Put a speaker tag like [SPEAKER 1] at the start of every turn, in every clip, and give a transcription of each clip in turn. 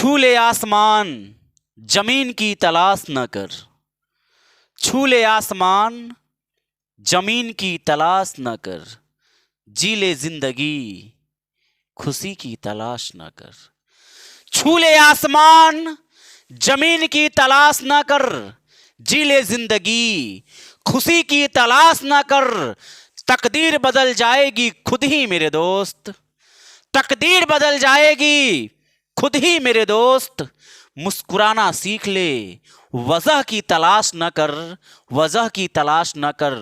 [SPEAKER 1] छू ले आसमान जमीन की तलाश न कर, छू ले आसमान जमीन की तलाश न कर, जी ले जिंदगी खुशी की तलाश न कर। छू ले आसमान जमीन की तलाश न कर, जी ले जिंदगी खुशी की तलाश न कर। तकदीर बदल जाएगी खुद ही मेरे दोस्त, तकदीर बदल जाएगी खुद ही मेरे दोस्त। मुस्कुराना सीख ले वजह की तलाश न कर, वजह की तलाश न कर।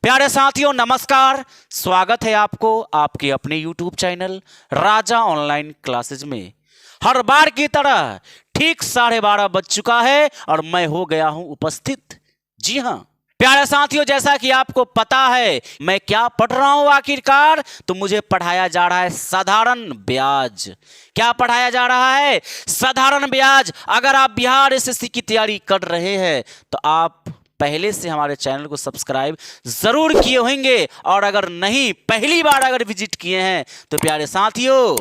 [SPEAKER 1] प्यारे साथियों नमस्कार, स्वागत है आपको आपके अपने YouTube चैनल राजा ऑनलाइन क्लासेज में। हर बार की तरह ठीक 12:30 बज चुका है और मैं हो गया हूं उपस्थित। जी हां प्यारे साथियों, जैसा कि आपको पता है मैं क्या पढ़ रहा हूं आखिरकार, तो मुझे पढ़ाया जा रहा है साधारण ब्याज। क्या पढ़ाया जा रहा है? साधारण ब्याज। अगर आप बिहार एसएससी की तैयारी कर रहे हैं तो आप पहले से हमारे चैनल को सब्सक्राइब जरूर किए होंगे, और अगर नहीं पहली बार अगर विजिट किए हैं तो प्यारे साथियों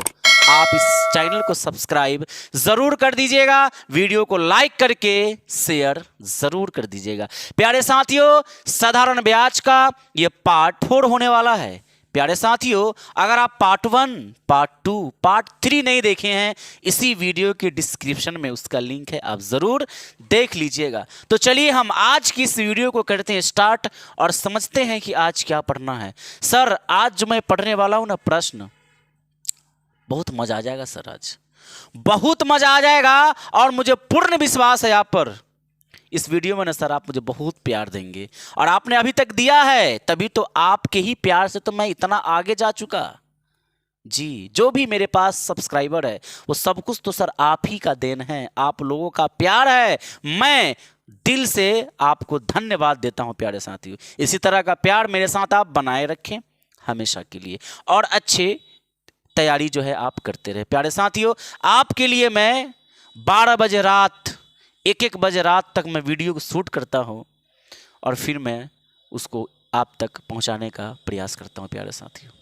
[SPEAKER 1] आप इस चैनल को सब्सक्राइब जरूर कर दीजिएगा, वीडियो को लाइक करके शेयर जरूर कर दीजिएगा। प्यारे साथियों साधारण ब्याज का ये पार्ट 4 होने वाला है। प्यारे साथियों अगर आप पार्ट 1, पार्ट 2, पार्ट 3 नहीं देखे हैं, इसी वीडियो के डिस्क्रिप्शन में उसका लिंक है, आप जरूर देख लीजिएगा। तो चलिए हम आज की इस वीडियो को करते हैं स्टार्ट और समझते हैं कि आज क्या पढ़ना है। सर आज जो मैं पढ़ने वाला हूं ना प्रश्न, बहुत मजा आ जाएगा सर, आज बहुत मजा आ जाएगा और मुझे पूर्ण विश्वास है आप पर। इस वीडियो में ना सर आप मुझे बहुत प्यार देंगे और आपने अभी तक दिया है, तभी तो आपके ही प्यार से तो मैं इतना आगे जा चुका। जी जो भी मेरे पास सब्सक्राइबर है वो सब कुछ तो सर आप ही का देन है, आप लोगों का प्यार है। मैं दिल से आपको धन्यवाद देता हूं प्यारे साथियों। इसी तरह का प्यार मेरे साथ आप बनाए रखें हमेशा के लिए और अच्छे तैयारी जो है आप करते रहे। प्यारे साथियों आपके लिए मैं 12 बजे रात 1-1 बजे रात तक मैं वीडियो को शूट करता हूं और फिर मैं उसको आप तक पहुंचाने का प्रयास करता हूं। प्यारे साथियों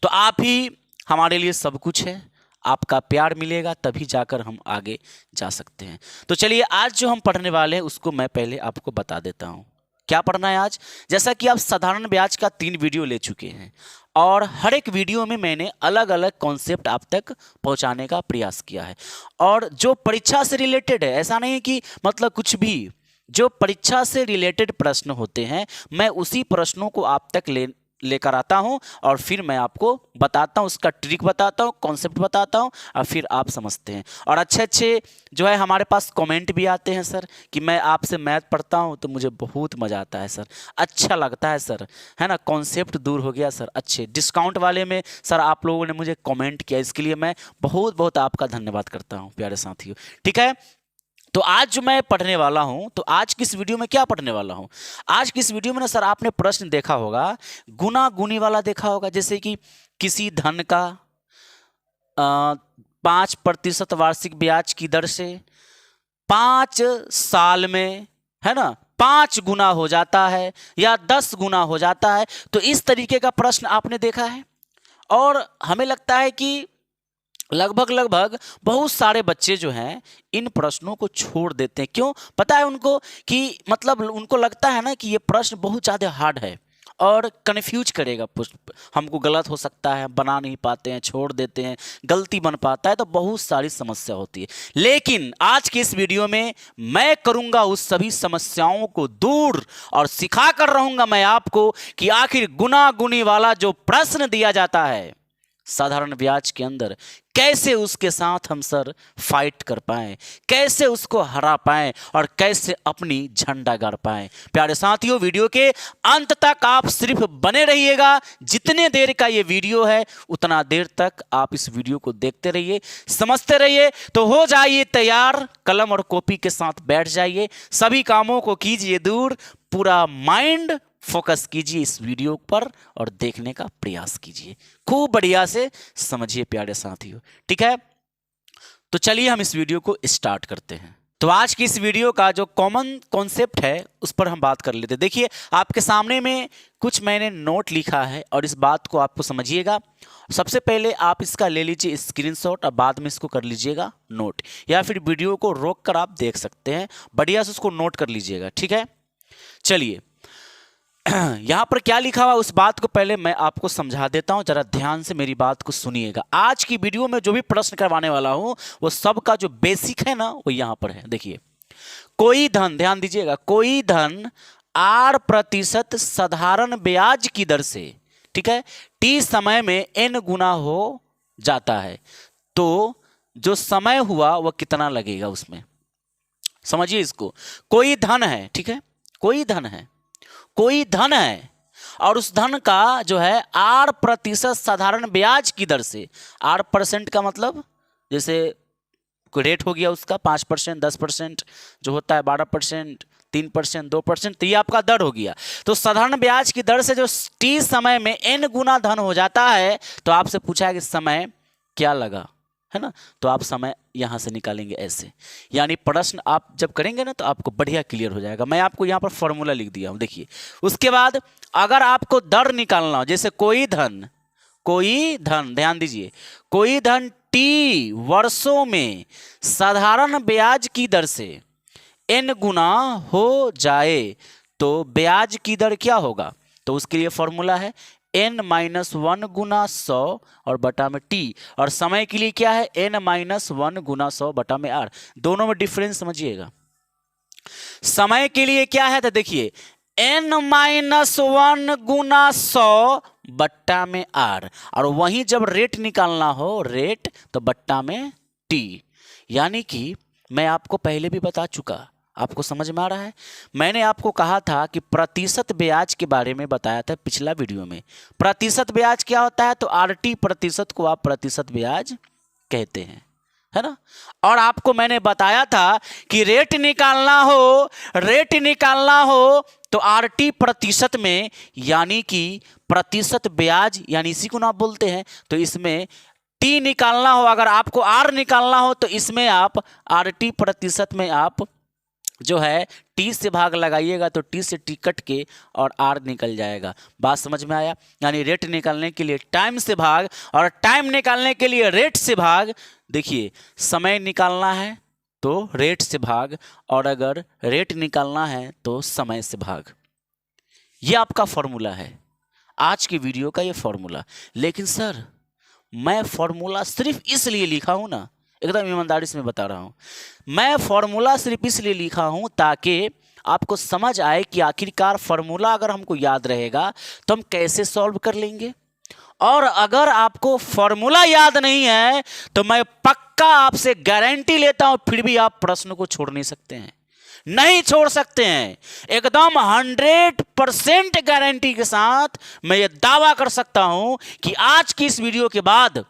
[SPEAKER 1] तो आप ही हमारे लिए सब कुछ है, आपका प्यार मिलेगा तभी जाकर हम आगे जा सकते हैं। तो चलिए आज जो हम पढ़ने वाले हैं उसको मैं पहले आपको बता देता हूं क्या पढ़ना है आज। जैसा कि आप साधारण ब्याज का 3 वीडियो ले चुके हैं और हर एक वीडियो में मैंने अलग अलग कॉन्सेप्ट आप तक पहुंचाने का प्रयास किया है, और जो परीक्षा से रिलेटेड है, ऐसा नहीं कि मतलब कुछ भी, जो परीक्षा से रिलेटेड प्रश्न होते हैं मैं उसी प्रश्नों को आप तक लेकर आता हूं और फिर मैं आपको बताता हूं, उसका ट्रिक बताता हूं, कॉन्सेप्ट बताता हूं और फिर आप समझते हैं। और अच्छे अच्छे जो है हमारे पास कमेंट भी आते हैं सर कि मैं आपसे मैथ पढ़ता हूं तो मुझे बहुत मज़ा आता है सर, अच्छा लगता है सर, है ना, कॉन्सेप्ट दूर हो गया सर। अच्छे डिस्काउंट वाले में सर आप लोगों ने मुझे कमेंट किया, इसके लिए मैं बहुत बहुत आपका धन्यवाद करता हूँ प्यारे साथियों। ठीक है, तो आज जो मैं पढ़ने वाला हूं, तो आज किस वीडियो में क्या पढ़ने वाला हूं, आज किस वीडियो में ना सर आपने प्रश्न देखा होगा, गुना गुनी वाला देखा होगा। जैसे कि किसी धन का 5% वार्षिक ब्याज की दर से 5 साल में, है ना, 5 गुना हो जाता है या 10 गुना हो जाता है। तो इस तरीके का प्रश्न आपने देखा है और हमें लगता है कि लगभग बहुत सारे बच्चे जो हैं इन प्रश्नों को छोड़ देते हैं। क्यों? पता है उनको कि मतलब उनको लगता है ना कि ये प्रश्न बहुत ज़्यादा हार्ड है और कन्फ्यूज करेगा, हमको गलत हो सकता है, बना नहीं पाते हैं, छोड़ देते हैं, गलती बन पाता है, तो बहुत सारी समस्या होती है। लेकिन आज के इस वीडियो में मैं करूंगा उस सभी समस्याओं को दूर और सिखा कर रहूंगा मैं आपको कि आखिर गुना गुनी वाला जो प्रश्न दिया जाता है साधारण ब्याज के अंदर, कैसे उसके साथ हम सर फाइट कर पाएं, कैसे उसको हरा पाएं और कैसे अपनी झंडा गाड़ पाएं। प्यारे साथियों वीडियो के अंत तक आप सिर्फ बने रहिएगा। जितने देर का ये वीडियो है उतना देर तक आप इस वीडियो को देखते रहिए, समझते रहिए। तो हो जाइए तैयार, कलम और कॉपी के साथ बैठ जाइए, सभी कामों को कीजिए दूर, पूरा माइंड फोकस कीजिए इस वीडियो पर और देखने का प्रयास कीजिए, खूब बढ़िया से समझिए प्यारे साथियों। ठीक है, तो चलिए हम इस वीडियो को स्टार्ट करते हैं। तो आज की इस वीडियो का जो कॉमन कॉन्सेप्ट है उस पर हम बात कर लेते हैं। देखिए आपके सामने में कुछ मैंने नोट लिखा है और इस बात को आपको समझिएगा। सबसे पहले आप इसका ले लीजिए स्क्रीनशॉट और बाद में इसको कर लीजिएगा नोट, या फिर वीडियो को रोक कर आप देख सकते हैं, बढ़िया से उसको नोट कर लीजिएगा। ठीक है, चलिए यहाँ पर क्या लिखा हुआ उस बात को पहले मैं आपको समझा देता हूं, जरा ध्यान से मेरी बात को सुनिएगा। आज की वीडियो में जो भी प्रश्न करवाने वाला हूं वो सबका जो बेसिक है ना वो यहां पर है। देखिए कोई धन, ध्यान दीजिएगा, कोई धन 8% साधारण ब्याज की दर से, ठीक है, टी समय में n गुना हो जाता है, तो जो समय हुआ वह कितना लगेगा उसमें, समझिए इसको। कोई धन है, ठीक है, कोई धन है, कोई धन है और उस धन का जो है 8% साधारण ब्याज की दर से, 8% का मतलब जैसे कोई रेट हो गया उसका 5%, 10% जो होता है, 12%, 3%, 2%, तो ये आपका दर हो गया। तो साधारण ब्याज की दर से जो टी समय में n गुना धन हो जाता है, तो आपसे पूछा है कि समय क्या लगा, है ना, तो आप समय यहां से निकालेंगे ऐसे। यानी प्रश्न आप जब करेंगे ना तो आपको बढ़िया क्लियर हो जाएगा। मैं आपको यहां पर फॉर्मूला लिख दिया हूं, देखिए। उसके बाद अगर आपको दर निकालना हो, जैसे कोई धन, ध्यान दीजिए, कोई धन टी वर्षों में साधारण ब्याज की दर से n गुना हो जाए तो ब्याज की दर क्या होगा, तो उसके लिए फॉर्मूला है n-1 गुना 100 और बटा में t, और समय के लिए क्या है n-1 गुना 100 बटा में r। दोनों में डिफरेंस समझिएगा। समय के लिए क्या है तो देखिए n-1 गुना 100 बट्टा में r, और वहीं जब रेट निकालना हो, रेट तो बट्टा में t। यानी कि मैं आपको पहले भी बता चुका, आपको समझ में आ रहा है। मैंने आपको कहा था कि प्रतिशत ब्याज के बारे में बताया था पिछला वीडियो में। प्रतिशत ब्याज क्या होता है, तो आरटी प्रतिशत को आप प्रतिशत ब्याज कहते हैं, है ना। और आपको मैंने बताया था कि रेट निकालना हो तो आरटी प्रतिशत में, यानी कि प्रतिशत ब्याज, यानी इसी को ना बोलते हैं, तो इसमें टी निकालना हो, अगर आपको आर निकालना हो तो इसमें आप आरटी प्रतिशत में आप जो है टी से भाग लगाइएगा, तो टी से टी कट के और आर निकल जाएगा। बात समझ में आया। यानी रेट निकालने के लिए टाइम से भाग और टाइम निकालने के लिए रेट से भाग। देखिए समय निकालना है तो रेट से भाग, और अगर रेट निकालना है तो समय से भाग। ये आपका फॉर्मूला है, आज की वीडियो का ये फॉर्मूला। लेकिन सर मैं फॉर्मूला सिर्फ इसलिए लिखा हूं ना, एकदम ईमानदारी से मैं बता रहा हूं, मैं फॉर्मूला सिर्फ इसलिए लिखा हूं ताकि आपको समझ आए कि आखिरकार फॉर्मूला अगर हमको याद रहेगा तो हम कैसे सॉल्व कर लेंगे। और अगर आपको फॉर्मूला याद नहीं है तो मैं पक्का आपसे गारंटी लेता हूं फिर भी आप प्रश्न को छोड़ नहीं सकते हैं, नहीं छोड़ सकते हैं। एकदम 100% गारंटी के साथ मैं ये दावा कर सकता हूं कि आज की इस वीडियो के बाद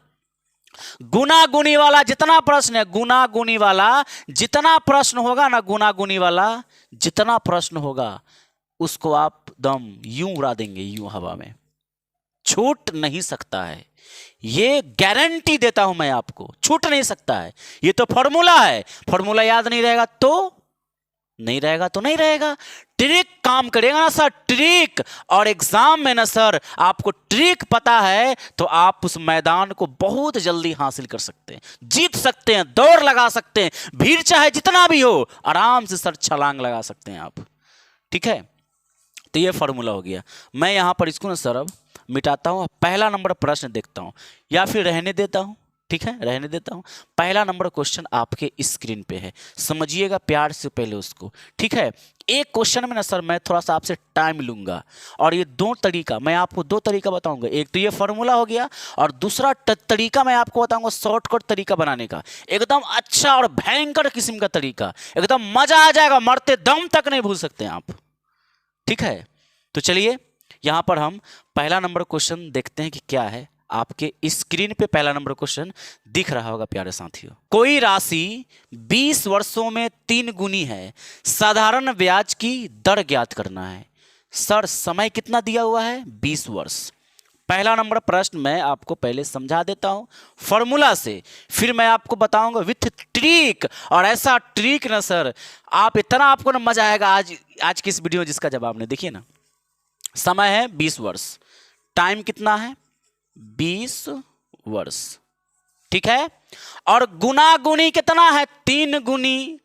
[SPEAKER 1] गुना गुनी वाला जितना प्रश्न है, गुना गुनी वाला जितना प्रश्न होगा ना, गुना गुनी वाला जितना प्रश्न होगा उसको आप दम यूं उड़ा देंगे, यूं हवा में, छूट नहीं सकता है। ये गारंटी देता हूं मैं आपको, छूट नहीं सकता है। ये तो फॉर्मूला है, फॉर्मूला याद नहीं रहेगा तो नहीं रहेगा, तो नहीं रहेगा। ट्रिक काम करेगा ना सर, ट्रिक। और एग्जाम में ना सर आपको ट्रिक पता है तो आप उस मैदान को बहुत जल्दी हासिल कर सकते हैं, जीत सकते हैं, दौड़ लगा सकते हैं, भीड़ चाहे जितना भी हो आराम से सर छलांग लगा सकते हैं आप। ठीक है, तो ये फॉर्मूला हो गया। मैं यहां पर इसको ना सर अब मिटाता हूं, पहला नंबर प्रश्न देखता हूं, या फिर रहने देता हूं। ठीक है, रहने देता हूं। पहला नंबर क्वेश्चन आपके स्क्रीन पे है, समझिएगा प्यार से पहले उसको। ठीक है, एक क्वेश्चन में ना सर मैं थोड़ा सा आपसे टाइम लूंगा, और ये दो तरीका, मैं आपको दो तरीका बताऊंगा। एक तो ये फॉर्मूला हो गया, और दूसरा तरीका मैं आपको बताऊंगा शॉर्टकट तरीका बनाने का, एकदम अच्छा और भयंकर किस्म का तरीका, एकदम मजा आ जाएगा, मरते दम तक नहीं भूल सकते आप। ठीक है, तो चलिए यहां पर हम पहला नंबर क्वेश्चन देखते हैं कि क्या है। आपके स्क्रीन पे पहला नंबर क्वेश्चन दिख रहा होगा प्यारे साथियों। कोई राशि 20 वर्षों में 3 गुनी है, साधारण ब्याज की दर ज्ञात करना है। सर समय कितना दिया हुआ है 20 वर्ष, पहला नंबर प्रश्न मैं आपको पहले समझा देता हूं फॉर्मूला से, फिर मैं आपको बताऊंगा विथ ट्रिक। और ऐसा ट्रिक ना सर, आप इतना आपको ना मजा आएगा आज की इस वीडियो जिसका जवाब नहीं। देखिए ना, समय है 20 वर्ष, टाइम कितना है 20 वर्ष, ठीक है। और गुना गुनी कितना है 3 गुनी,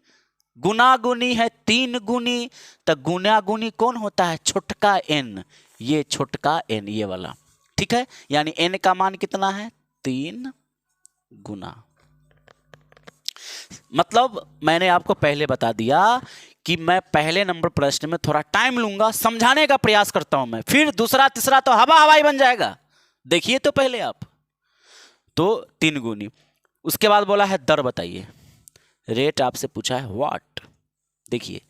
[SPEAKER 1] गुना गुनी है 3 गुनी, तो गुना गुनी कौन होता है छोटका n, ये छोटका n ये वाला, ठीक है। यानी n का मान कितना है 3 गुना। मतलब मैंने आपको पहले बता दिया कि मैं पहले नंबर प्रश्न में थोड़ा टाइम लूंगा, समझाने का प्रयास करता हूं मैं, फिर दूसरा तीसरा तो हवा हवाई बन जाएगा। देखिए तो पहले आप तो 3 गुनी, उसके बाद बोला है दर बताइए, रेट आपसे पूछा है व्हाट। देखिए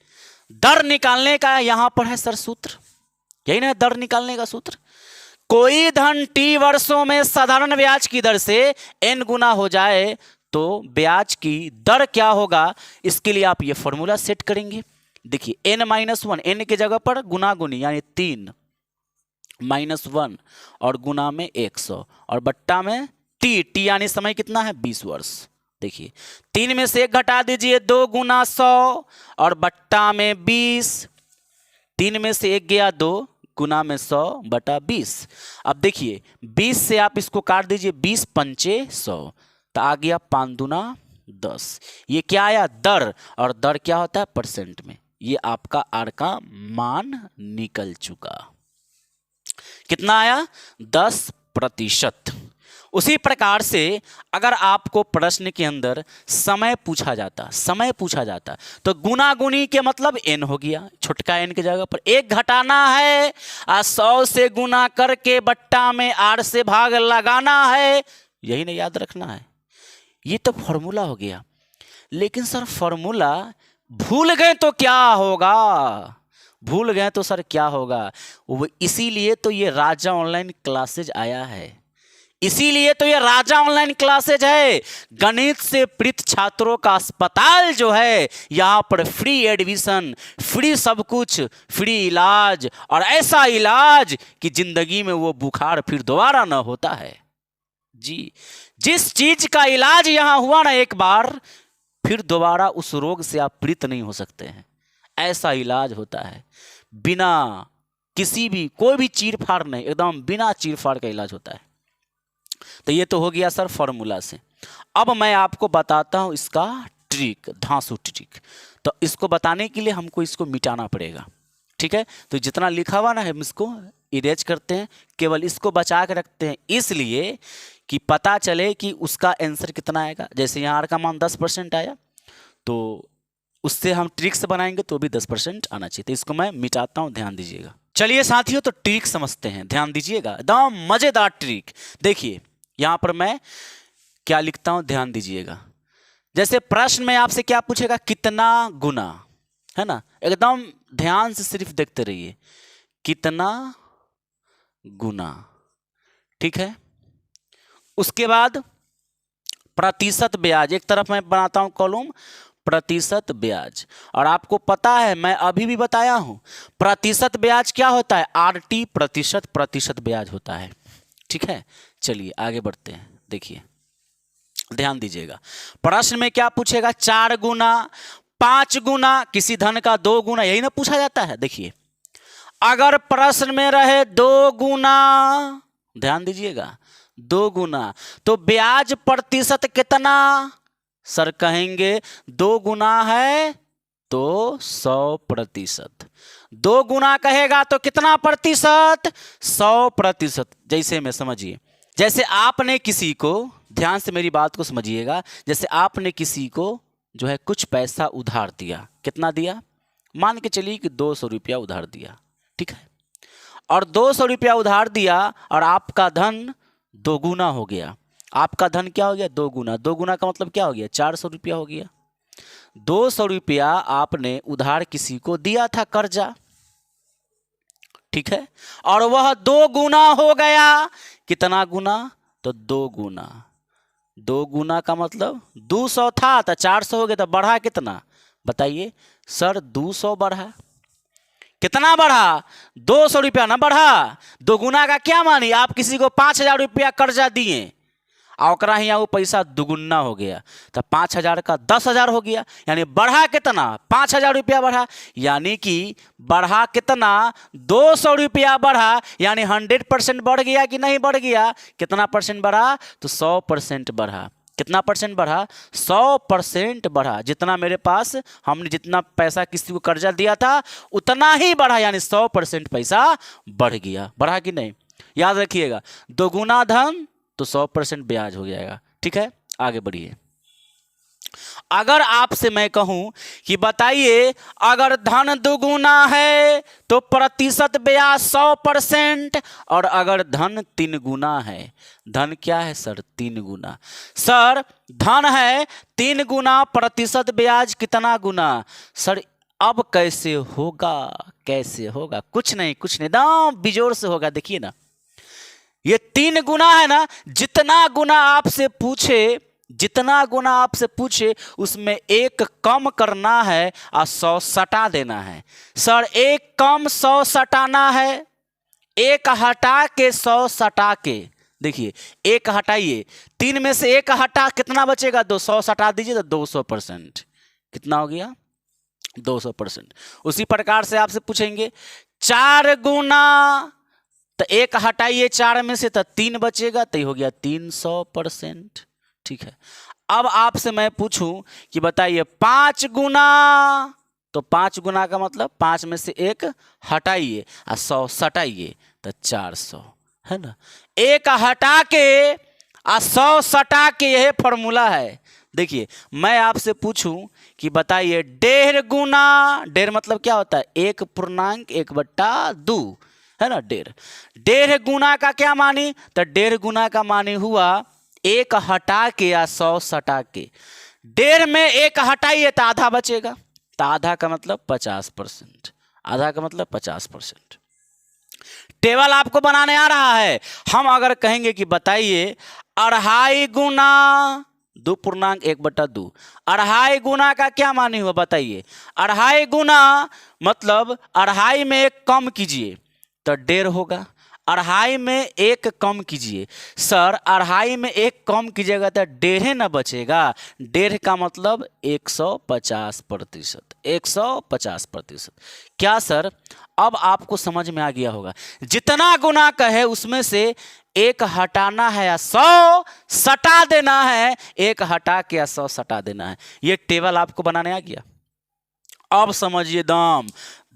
[SPEAKER 1] दर निकालने का यहां पर है सर सूत्र, यही ना दर निकालने का सूत्र। कोई धन t वर्षों में साधारण ब्याज की दर से n गुना हो जाए तो ब्याज की दर क्या होगा, इसके लिए आप ये फॉर्मूला सेट करेंगे। देखिए n-1, n की जगह पर गुना गुनी यानी 3 -1 और गुना में 100 और बट्टा में t यानी समय कितना है 20 वर्ष। देखिए 3 में से 1 घटा दीजिए, 2 गुना 100 और बट्टा में 20, 3 में से 1 गया 2 गुना में 100 बटा 20। अब देखिए 20 से आप इसको काट दीजिए, 20 पंचे 100, तो आ गया 5 दूना 10। ये क्या आया दर, और दर क्या होता है परसेंट में। ये आपका आर का मान निकल चुका, कितना आया 10%। उसी प्रकार से अगर आपको प्रश्न के अंदर समय पूछा जाता तो गुना गुनी के मतलब n हो गया, छोटका n की जगह पर 1 घटाना है, 100 से गुना करके बट्टा में r से भाग लगाना है, यही नहीं याद रखना है। ये तो फॉर्मूला हो गया। लेकिन सर फॉर्मूला भूल गए तो क्या होगा, भूल गए तो सर क्या होगा। वो इसीलिए तो ये राजा ऑनलाइन क्लासेज आया है, इसीलिए तो ये राजा ऑनलाइन क्लासेज है। गणित से पीड़ित छात्रों का अस्पताल जो है, यहाँ पर फ्री एडमिशन, फ्री सब कुछ, फ्री इलाज, और ऐसा इलाज कि जिंदगी में वो बुखार फिर दोबारा ना होता है। जी, जिस चीज का इलाज यहाँ हुआ ना एक बार, फिर दोबारा उस रोग से आप पीड़ित नहीं हो सकते हैं। ऐसा इलाज होता है, बिना किसी भी कोई भी चीर फाड़ नहीं, एकदम बिना चीर फाड़ का इलाज होता है। तो ये तो हो गया सर फॉर्मूला से। अब मैं आपको बताता हूं इसका ट्रिक, धांसू ट्रिक। तो इसको बताने के लिए हमको इसको मिटाना पड़ेगा, ठीक है। तो जितना लिखा हुआ ना हम इसको इरेज करते हैं, केवल इसको बचा के रखते हैं, इसलिए कि पता चले कि उसका आंसर कितना आएगा। जैसे यहाँ आर का मान 10% आया, तो उससे हम ट्रिक से बनाएंगे तो भी 10% आना चाहिए। तो इसको मैं मिटाता हूँ, ध्यान दीजिएगा। चलिए साथियों, तो ट्रिक समझते हैं, ध्यान दीजिएगा, एकदम मजेदार ट्रिक। देखिए यहां पर मैं क्या लिखता हूं, ध्यान दीजिएगा। जैसे प्रश्न में आपसे क्या पूछेगा, कितना गुना, है ना, एकदम ध्यान से सिर्फ देखते रहिए, कितना गुना, ठीक है। उसके बाद प्रतिशत ब्याज, एक तरफ मैं बनाता हूं कॉलम प्रतिशत ब्याज, और आपको पता है मैं अभी भी बताया हूं प्रतिशत ब्याज क्या होता है, RT प्रतिशत ब्याज होता है, ठीक है। चलिए आगे बढ़ते हैं। देखिए ध्यान दीजिएगा, प्रश्न में क्या पूछेगा, 4 गुना, 5 गुना, किसी धन का 2 गुना, यही ना पूछा जाता है। देखिए अगर प्रश्न में रहे 2 गुना, ध्यान दीजिएगा 2 गुना, तो ब्याज प्रतिशत कितना, सर कहेंगे 2 गुना है तो 100%। 2 गुना कहेगा तो कितना प्रतिशत, 100%। जैसे में समझिए, जैसे आपने किसी को, ध्यान से मेरी बात को समझिएगा, जैसे आपने किसी को जो है कुछ पैसा उधार दिया, कितना दिया, मान के चलिए कि 200 रुपया उधार दिया, ठीक है। और 200 रुपया उधार दिया और आपका धन 2 गुना हो गया। आपका धन क्या हो गया, 2 गुना। 2 गुना का मतलब क्या हो गया, 400 रुपया हो गया। 200 रुपया आपने उधार किसी को दिया था कर्जा, ठीक है, और वह 2 गुना हो गया। कितना गुना, तो 2 गुना। 2 गुना का मतलब 200 था तो 400 हो गया, तो बढ़ा कितना बताइए, सर 200 बढ़ा। कितना बढ़ा? 200 रुपया ना बढ़ा। दोगुना का क्या मानी? आप किसी को 5,000 रुपया कर्जा दिए और ओकरा हियाँ वो पैसा दुगुना हो गया, तो 5,000 का 10,000 हो गया, यानी बढ़ा कितना? 5,000 रुपया बढ़ा। यानी कि बढ़ा कितना? 200 रुपया बढ़ा, यानी 100% बढ़ गया कि नहीं बढ़ गया? कितना परसेंट बढ़ा? तो 100% बढ़ा। कितना परसेंट बढ़ा? 100% बढ़ा। जितना मेरे पास, हमने जितना पैसा किसी को कर्जा दिया था उतना ही बढ़ा, यानी 100% पैसा बढ़ गया। बढ़ा कि नहीं? याद रखिएगा, दोगुना धन तो 100% ब्याज हो जाएगा। ठीक है, आगे बढ़िए। अगर आपसे मैं कहूं कि बताइए, अगर धन दुगुना है तो प्रतिशत ब्याज 100%, और अगर धन 3 गुना है, धन क्या है सर? 3 गुना। सर धन है 3 गुना, प्रतिशत ब्याज कितना गुना? सर अब कैसे होगा? कैसे होगा? कुछ नहीं, कुछ नहीं, एकदम बिजोड़ से होगा। देखिए ना, ये 3 गुना है ना, जितना गुना आपसे पूछे, जितना गुना आपसे पूछे उसमें 1 कम करना है और 100 सटा देना है। सर 1 कम 100 सटाना है, 1 हटा के 100 सटा के। देखिए 1 हटाइए, 3 में से 1 हटा, कितना बचेगा? 200 सटा दीजिए तो 200%। कितना हो गया? 200%। उसी प्रकार से आपसे पूछेंगे 4 गुना, तो 1 हटाइए 4 में से तो 3 बचेगा, तो ये हो गया 300%। ठीक है, अब आपसे मैं पूछूं कि बताइए 5 गुना, तो 5 गुना का मतलब 5 में से 1 हटाइए और 100 सटाइए तो 400, है ना। 1 हटा के और 100 सटा के, यह फॉर्मूला है। देखिए मैं आपसे पूछूं कि बताइए 1.5 गुना, 1.5 मतलब क्या होता है? 1.1/2, है ना। 1.5 गुना का क्या मानी? तो 1.5 गुना का मानी हुआ 1 हटा के या 100 सटा के। 1.5 में 1 हटाइए तो आधा बचेगा, तो आधा का मतलब 50%। आधा का मतलब 50%। टेबल आपको बनाने आ रहा है। हम अगर कहेंगे कि बताइए 2.5 गुना 2.1/2, 2.5 गुना का क्या मानी हुआ? बताइए 2.5 गुना मतलब 2.5 में 1 कम कीजिए तो 1.5 होगा, 2.5 में 1 कम कीजिए। सर 2.5 में 1 कम कीजिएगा तो 1.5 ना बचेगा। 1.5 का मतलब 150%। 150%। क्या सर अब आपको समझ में आ गया होगा? जितना गुना कहे उसमें से 1 हटाना है या 100 सटा देना है, 1 हटा के या 100 सटा देना है। ये टेबल आपको बनाने आ गया। अब समझिए दाम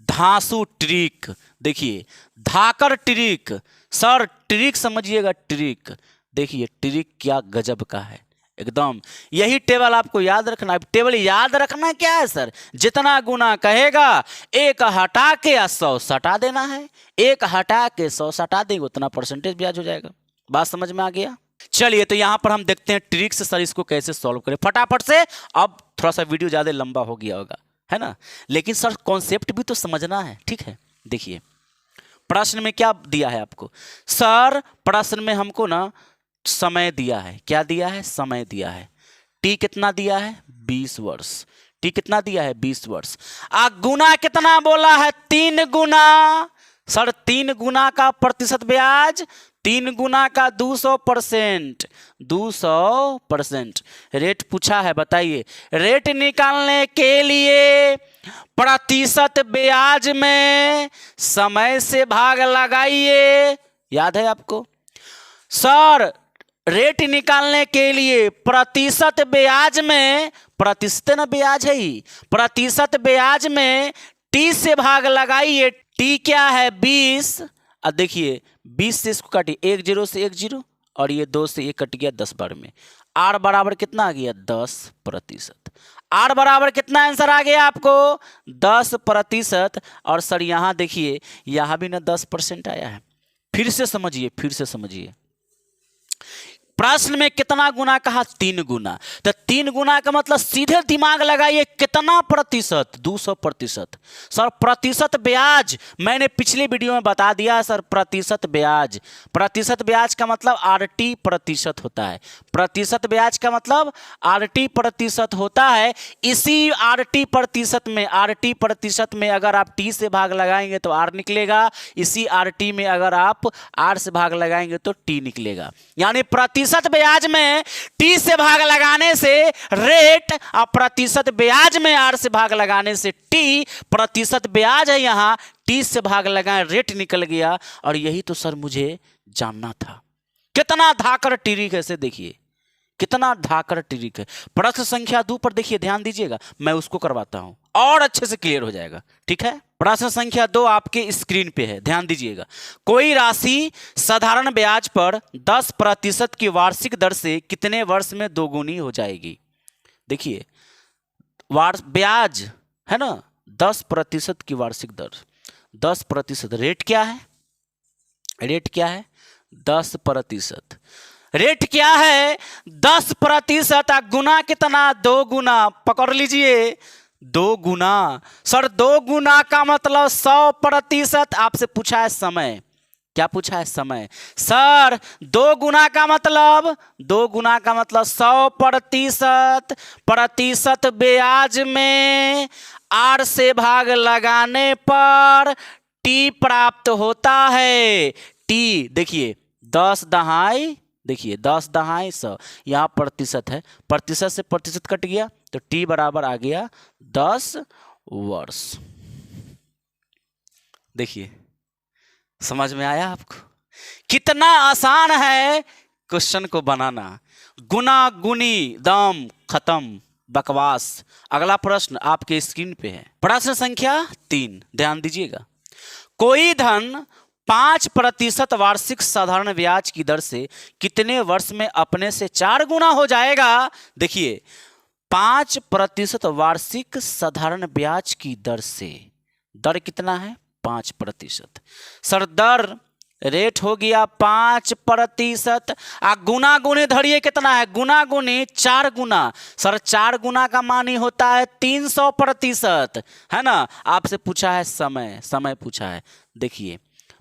[SPEAKER 1] धांसू ट्रिक। देखिए धाकर ट्रिक, सर ट्रिक समझिएगा, ट्रिक। देखिए ट्रिक क्या गजब का है एकदम। यही टेबल आपको याद रखना है। टेबल याद रखना क्या है सर? जितना गुना कहेगा 1 हटा के या 100 सटा देना है, 1 हटा के 100 सटा देंगे उतना परसेंटेज ब्याज हो जाएगा। बात समझ में आ गया? चलिए तो यहां पर हम देखते हैं ट्रिक से सर इसको कैसे सॉल्व करें फटाफट से। अब थोड़ा सा वीडियो ज्यादा लंबा हो गया होगा, है ना, लेकिन सर कॉन्सेप्ट भी तो समझना है। ठीक है, देखिए प्रश्न में क्या दिया है आपको? सर प्रश्न में हमको ना समय दिया है। क्या दिया है? समय दिया है। टी कितना दिया है? 20 वर्ष। टी कितना दिया है? 20 वर्ष। गुना कितना बोला है? 3 गुना। सर 3 गुना का प्रतिशत ब्याज, 3 गुना का 200%। 200%। रेट पूछा है, बताइए रेट निकालने के लिए प्रतिशत ब्याज में समय से भाग लगाइए। याद है आपको? सर रेट निकालने के लिए प्रतिशत ब्याज में, प्रतिशत ना ब्याज है ही, प्रतिशत ब्याज में टी से भाग लगाइए। टी क्या है? 20। अब देखिए 20 से इसको काटिए, 1 0 से 1 0 और ये 2 से 1 कट गया 10 बार में। आर बराबर कितना आ गया? 10%। आर बराबर कितना आंसर आ गया आपको? 10%। और सर यहां देखिए यहां भी ना 10% आया है। फिर से समझिए, फिर से समझिए। प्रश्न में कितना गुना कहा? 3 गुना। तो 3 गुना का मतलब सीधे दिमाग लगाइए, कितना प्रतिशत? 200%। सर प्रतिशत ब्याज मैंने पिछले वीडियो में बता दिया सर। प्रतिशत ब्याज, प्रतिशत ब्याज का मतलब RT प्रतिशत होता है। प्रतिशत ब्याज का मतलब RT प्रतिशत होता है। इसी RT प्रतिशत में अगर आप T से भाग लगाएंगे तो R निकलेगा, इसी RT में अगर आप R से भाग लगाएंगे तो T निकलेगा। यानी प्रतिशत ब्याज में T से भाग लगाने से रेट और प्रतिशत ब्याज में R से भाग लगाने से T। प्रतिशत ब्याज है, यहाँ T से भाग लगाए रेट निकल गया। और यही तो सर मुझे जानना था। कितना धाकड़ टिरिक है, देखिए कितना धाकड़ टिरिक है। प्रश्न संख्या 2 पर देखिए, ध्यान दीजिएगा, मैं उसको करवाता हूं और अच्छे से क्लियर हो जाएगा। ठीक है, प्रश्न संख्या 2 आपके स्क्रीन पे है, ध्यान दीजिएगा। कोई राशि साधारण ब्याज पर 10% की वार्षिक दर से कितने वर्ष में दोगुनी हो जाएगी? देखिए ब्याज है ना, 10% की वार्षिक दर, 10%। रेट क्या है? रेट क्या है? 10%। रेट क्या है? 10%। गुना कितना? 2 गुना। पकड़ लीजिए, 2 गुना। सर 2 गुना का मतलब 100%। आपसे पूछा है समय, क्या पूछा है? समय। सर 2 गुना का मतलब 100%। प्रतिशत ब्याज में R से भाग लगाने पर T प्राप्त होता है। T देखिए 10 दहाई, देखिए 10 दहाई 100, यहाँ प्रतिशत है, प्रतिशत से प्रतिशत कट गया तो T बराबर आ गया 10 वर्ष। देखिए समझ में आया आपको? कितना आसान है क्वेश्चन को बनाना। गुना गुनी दम खत्म, बकवास। अगला प्रश्न आपके स्क्रीन पे है, प्रश्न संख्या 3, ध्यान दीजिएगा। कोई धन 5% वार्षिक साधारण ब्याज की दर से कितने वर्ष में अपने से 4 गुना हो जाएगा? देखिए 5% वार्षिक साधारण ब्याज की दर से, दर कितना है? 5%। सर दर रेट हो गया 5%। गुना गुनी धरिए कितना है? गुना गुनी 4 गुना। सर 4 गुना का मानी होता है 300%, है ना। आपसे पूछा है समय, समय पूछा है। देखिए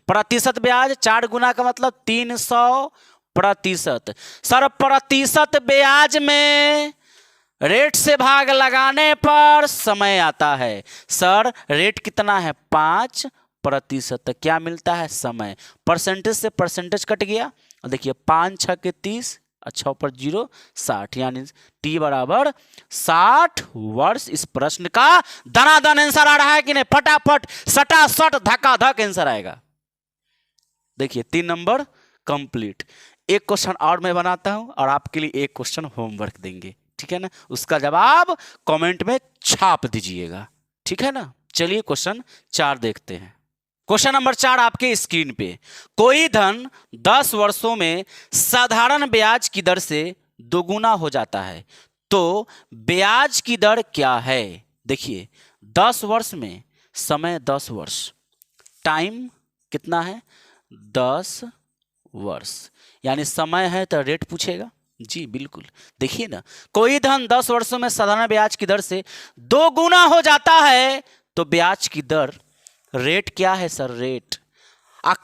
[SPEAKER 1] प्रतिशत ब्याज 4 गुना का मतलब 300%। सर प्रतिशत ब्याज में रेट से भाग लगाने पर समय आता है। सर रेट कितना है? 5%। क्या मिलता है? समय। परसेंटेज से परसेंटेज कट गया, देखिए 5 6 के 30, 6 पर 0 60, यानी T बराबर 60 वर्ष। इस प्रश्न का दनादन आंसर आ रहा है कि नहीं? फटाफट सटासट धक्का-धक आंसर आएगा। देखिए 3 नंबर कंप्लीट। एक क्वेश्चन और मैं बनाता हूं और आपके लिए एक क्वेश्चन होमवर्क देंगे, ठीक है ना। उसका जवाब कमेंट में छाप दीजिएगा, ठीक है ना। चलिए क्वेश्चन 4 देखते हैं। क्वेश्चन नंबर 4 आपके स्क्रीन पे। कोई धन 10 वर्षों में साधारण ब्याज की दर से दोगुना हो जाता है, तो ब्याज की दर क्या है? देखिए 10 वर्ष में, समय 10 वर्ष, टाइम कितना है? 10 वर्ष, यानी समय है तो रेट पूछेगा। जी बिल्कुल। देखिए ना, कोई धन 10 वर्षों में साधारण ब्याज की दर से 2 गुना हो जाता है, तो ब्याज की दर, रेट क्या है सर? रेट।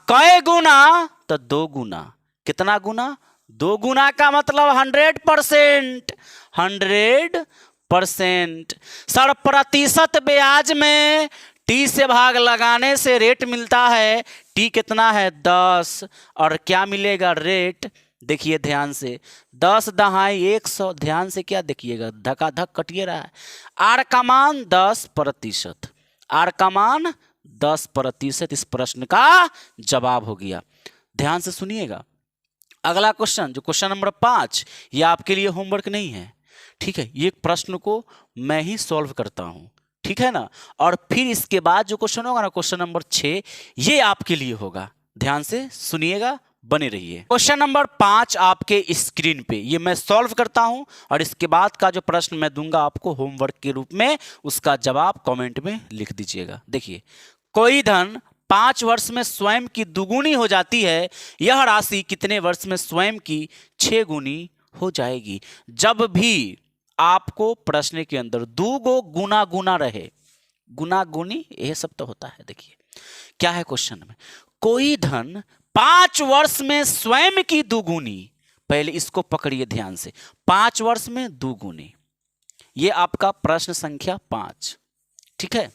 [SPEAKER 1] कई गुना? तो 2 गुना। कितना गुना? 2 गुना का मतलब 100%। 100%। सर प्रतिशत ब्याज में T से भाग लगाने से रेट मिलता है। T कितना है? 10। और क्या मिलेगा? रेट। देखिए ध्यान से, 10 दहाई 100, ध्यान से क्या देखिएगा, धक्का-धक कटिए रहा है। R का मान 10%। R का मान 10%। इस प्रश्न का जवाब हो गया। ध्यान से सुनिएगा। अगला क्वेश्चन, जो क्वेश्चन नंबर 5, ये आपके लिए होमवर्क नहीं है, ठीक है। ये प्रश्न को मैं ही सॉल्व करता हूं, ठीक है ना। और फिर इसके बाद जो क्वेश्चन होगा ना, क्वेश्चन नंबर 6, ये आपके लिए होगा। ध्यान से सुनिएगा, बने रहिए। क्वेश्चन नंबर 5 आपके स्क्रीन पे, ये मैं सॉल्व करता हूं और इसके बाद का जो प्रश्न मैं दूंगा आपको होमवर्क के रूप में, उसका जवाब कमेंट में लिख दीजिएगा। देखिए, कोई धन 5 वर्ष में स्वयं की दुगुनी हो जाती है, यह राशि कितने वर्ष में स्वयं की 6 गुनी हो जाएगी। जब भी आपको प्रश्न के अंदर दूगो गुना गुना रहे, गुना गुनी यह सब तो होता है। देखिए क्या है क्वेश्चन में, कोई धन 5 वर्ष में स्वयं की दुगुनी, पहले इसको पकड़िए ध्यान से, 5 वर्ष में दुगुनी, ये आपका प्रश्न संख्या 5, ठीक है।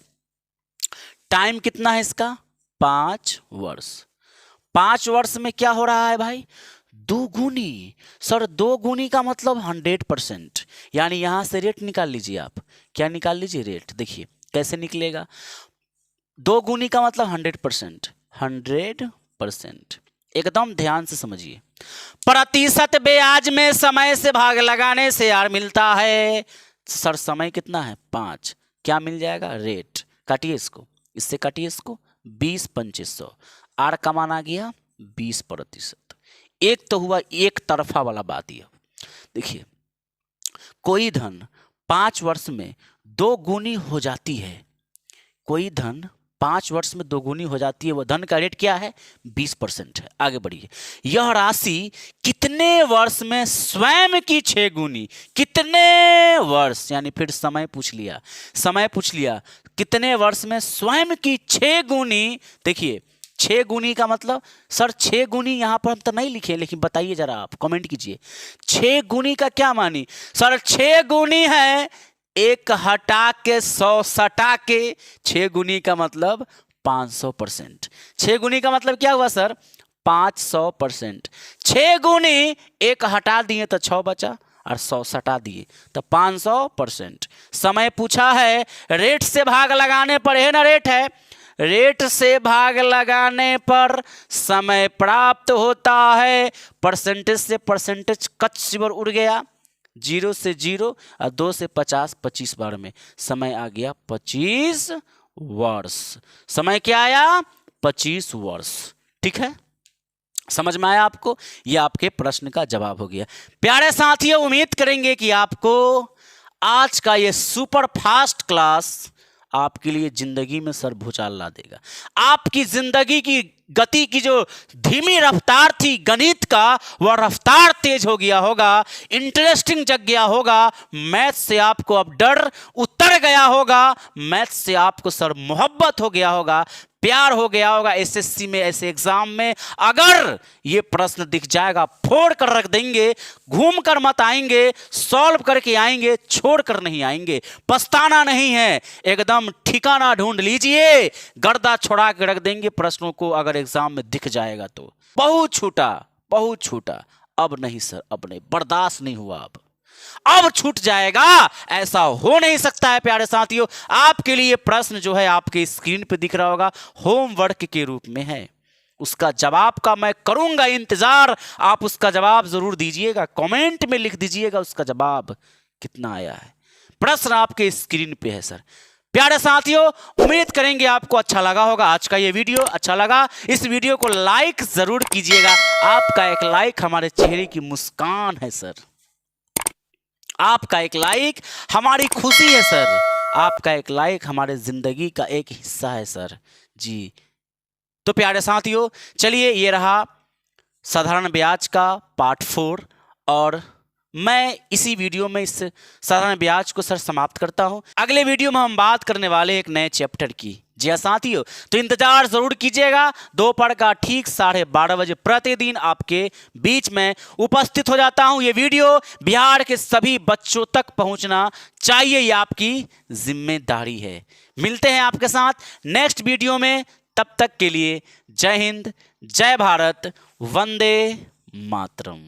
[SPEAKER 1] टाइम कितना है इसका, 5 वर्ष। 5 वर्ष में क्या हो रहा है भाई, दुगुनी। सर 2 गुनी का मतलब 100%, यानी यहां से रेट निकाल लीजिए आप। क्या निकाल लीजिए, रेट। देखिए कैसे निकलेगा, 2 गुनी का मतलब 100%, 100%। एकदम ध्यान से समझिए। प्रतिशत ब्याज में समय से भाग लगाने से यार मिलता है, सर समय कितना है 5, क्या मिल जाएगा, रेट। काटिए इसको, इससे काटिए इसको, 20 2500, आर का मान आ गया 20%। एक तो हुआ एक तरफा वाला बात। ये देखिए, कोई धन 5 वर्ष में 2 गुनी हो जाती है, कोई धन 5 वर्ष में 2 गुनी हो जाती है, वह धन का रेट क्या है, 20% है। आगे बढ़िए, यह राशि कितने वर्ष में स्वयं की 6 गुनी, कितने वर्ष, यानी फिर समय पूछ लिया, समय पूछ लिया, कितने वर्ष में स्वयं की 6 गुनी। देखिए 6 गुनी का मतलब, सर 6 गुनी यहां पर हम तो नहीं लिखे, लेकिन बताइए जरा, आप कमेंट कीजिए 6 गुनी का क्या मानी। सर 6 गुनी है 1 हटा के 100 सटा के, 6 गुनी का मतलब 500%। 6 गुनी का मतलब क्या हुआ सर, 500%। 6 गुनी 1 हटा दिए तो 6 बचा, और 100 सटा दिए तो 500%। समय पूछा है, रेट से भाग लगाने पर, है ना रेट है, रेट से भाग लगाने पर समय प्राप्त होता है। परसेंटेज से परसेंटेज कच सिवर उड़ गया, 0 से 0 और 2 से 50, 25 बार में समय आ गया 25 वर्ष। समय क्या आया, 25 वर्ष। ठीक है, समझ में आया आपको, यह आपके प्रश्न का जवाब हो गया। प्यारे साथियों, उम्मीद करेंगे कि आपको आज का ये सुपर फास्ट क्लास आपके लिए जिंदगी में सर भूचाल ला देगा। आपकी जिंदगी की गति की जो धीमी रफ्तार थी गणित का, वह रफ्तार तेज हो गया होगा, इंटरेस्टिंग जग गया होगा, मैथ से आपको अब डर उतर गया होगा, मैथ से आपको सर मोहब्बत हो गया होगा, प्यार हो गया होगा। एसएससी में, ऐसे एग्जाम में अगर ये प्रश्न दिख जाएगा, फोड़ कर रख देंगे, घूम कर मत आएंगे, सॉल्व करके आएंगे, छोड़ कर नहीं आएंगे। पछताना नहीं है, एकदम ठिकाना ढूंढ लीजिए, गर्दा छोड़ा के रख देंगे प्रश्नों को अगर एग्जाम में दिख जाएगा तो। बहुत छूटा, बहुत छूटा, अब नहीं सर, अब नहीं, बर्दाश्त नहीं हुआ, अब छूट जाएगा, ऐसा हो नहीं सकता है। प्यारे साथियों, आपके लिए प्रश्न जो है आपके स्क्रीन पे दिख रहा होगा, होमवर्क के रूप में है, उसका जवाब का मैं करूंगा इंतजार। आप उसका जवाब जरूर दीजिएगा, कमेंट में लिख दीजिएगा उसका जवाब कितना आया है। प्रश्न आपके स्क्रीन पे है सर। प्यारे साथियों, उम्मीद करेंगे आपको अच्छा लगा होगा आज का ये वीडियो। अच्छा लगा, इस वीडियो को लाइक जरूर कीजिएगा। आपका एक लाइक हमारे चेहरे की मुस्कान है सर, आपका एक लाइक हमारी खुशी है सर, आपका एक लाइक हमारे जिंदगी का एक हिस्सा है सर जी। तो प्यारे साथियों, चलिए ये रहा साधारण ब्याज का पार्ट 4, और मैं इसी वीडियो में इस साधारण ब्याज को सर समाप्त करता हूं। अगले वीडियो में हम बात करने वाले एक नए चैप्टर की। जी हाँ साथियों, तो इंतजार जरूर कीजिएगा। दोपहर का ठीक 12:30 बजे प्रतिदिन आपके बीच में उपस्थित हो जाता हूं। ये वीडियो बिहार के सभी बच्चों तक पहुंचना चाहिए, ये आपकी जिम्मेदारी है। मिलते हैं आपके साथ नेक्स्ट वीडियो में, तब तक के लिए जय हिंद, जय भारत, वंदे मातरम।